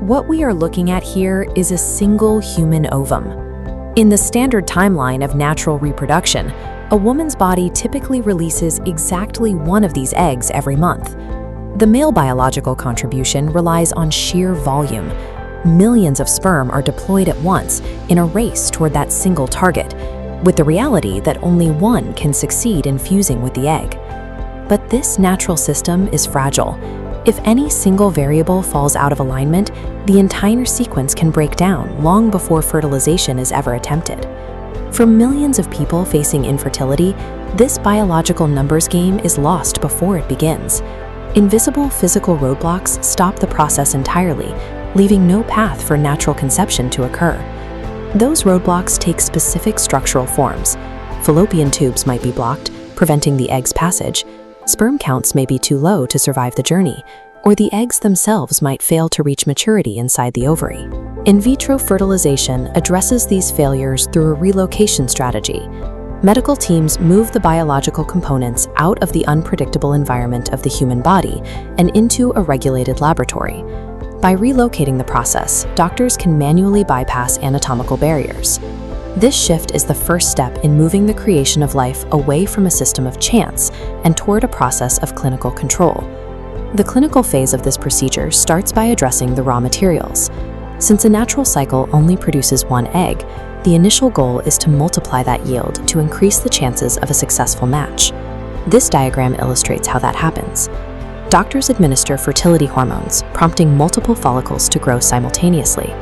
What we are looking at here is a single human ovum. In the standard timeline of natural reproduction, a woman's body typically releases exactly one of these eggs every month. The male biological contribution relies on sheer volume. Millions of sperm are deployed at once in a race toward that single target, with the reality that only one can succeed in fusing with the egg. But this natural system is fragile. If any single variable falls out of alignment, the entire sequence can break down long before fertilization is ever attempted. For millions of people facing infertility, this biological numbers game is lost before it begins. Invisible physical roadblocks stop the process entirely, leaving no path for natural conception to occur. Those roadblocks take specific structural forms. Fallopian tubes might be blocked, preventing the egg's passage. Sperm counts may be too low to survive the journey, or the eggs themselves might fail to reach maturity inside the ovary. In vitro fertilization addresses these failures through a relocation strategy. Medical teams move the biological components out of the unpredictable environment of the human body and into a regulated laboratory. By relocating the process, doctors can manually bypass anatomical barriers. This shift is the first step in moving the creation of life away from a system of chance and toward a process of clinical control. The clinical phase of this procedure starts by addressing the raw materials. Since a natural cycle only produces one egg, the initial goal is to multiply that yield to increase the chances of a successful match. This diagram illustrates how that happens. Doctors administer fertility hormones, prompting multiple follicles to grow simultaneously.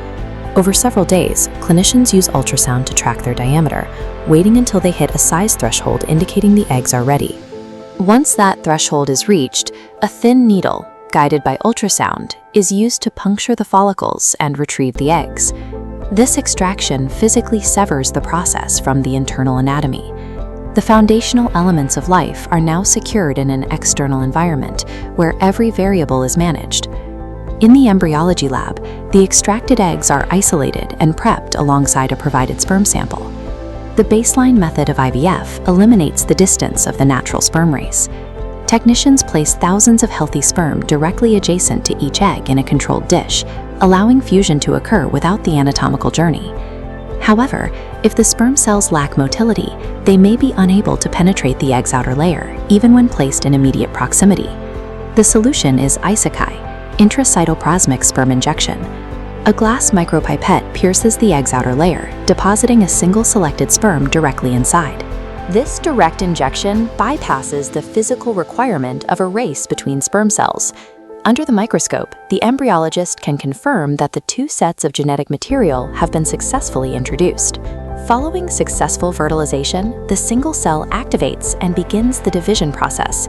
Over several days, clinicians use ultrasound to track their diameter, waiting until they hit a size threshold indicating the eggs are ready. Once that threshold is reached, a thin needle, guided by ultrasound, is used to puncture the follicles and retrieve the eggs. This extraction physically severs the process from the internal anatomy. The foundational elements of life are now secured in an external environment where every variable is managed. In the embryology lab, the extracted eggs are isolated and prepped alongside a provided sperm sample. The baseline method of IVF eliminates the distance of the natural sperm race. Technicians place thousands of healthy sperm directly adjacent to each egg in a controlled dish, allowing fusion to occur without the anatomical journey. However, if the sperm cells lack motility, they may be unable to penetrate the egg's outer layer, even when placed in immediate proximity. The solution is isekai, intracytoplasmic sperm injection. A glass micropipette pierces the egg's outer layer, depositing a single selected sperm directly inside. This direct injection bypasses the physical requirement of a race between sperm cells. Under the microscope, the embryologist can confirm that the two sets of genetic material have been successfully introduced. Following successful fertilization, the single cell activates and begins the division process.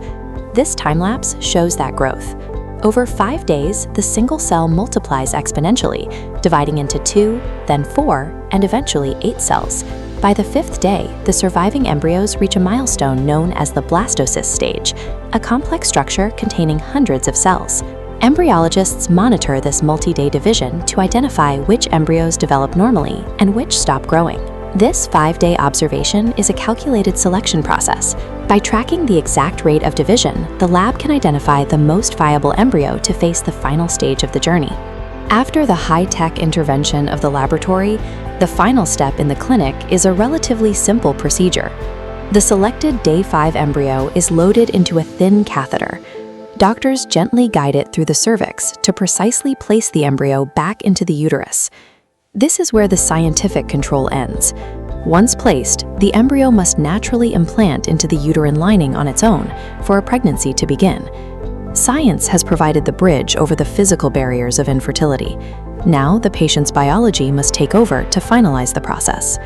This time-lapse shows that growth. Over 5 days, the single cell multiplies exponentially, dividing into 2, then 4, and eventually 8 cells. By the 5th day, the surviving embryos reach a milestone known as the blastocyst stage, a complex structure containing hundreds of cells. Embryologists monitor this multi-day division to identify which embryos develop normally and which stop growing. This 5-day observation is a calculated selection process. By tracking the exact rate of division, the lab can identify the most viable embryo to face the final stage of the journey. After the high-tech intervention of the laboratory, the final step in the clinic is a relatively simple procedure. The selected day 5 embryo is loaded into a thin catheter. Doctors gently guide it through the cervix to precisely place the embryo back into the uterus. This is where the scientific control ends. Once placed, the embryo must naturally implant into the uterine lining on its own for a pregnancy to begin. Science has provided the bridge over the physical barriers of infertility. Now, the patient's biology must take over to finalize the process.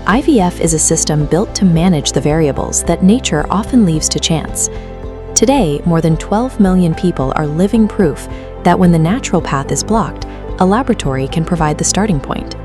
IVF is a system built to manage the variables that nature often leaves to chance. Today, more than 12 million people are living proof that when the natural path is blocked, a laboratory can provide the starting point.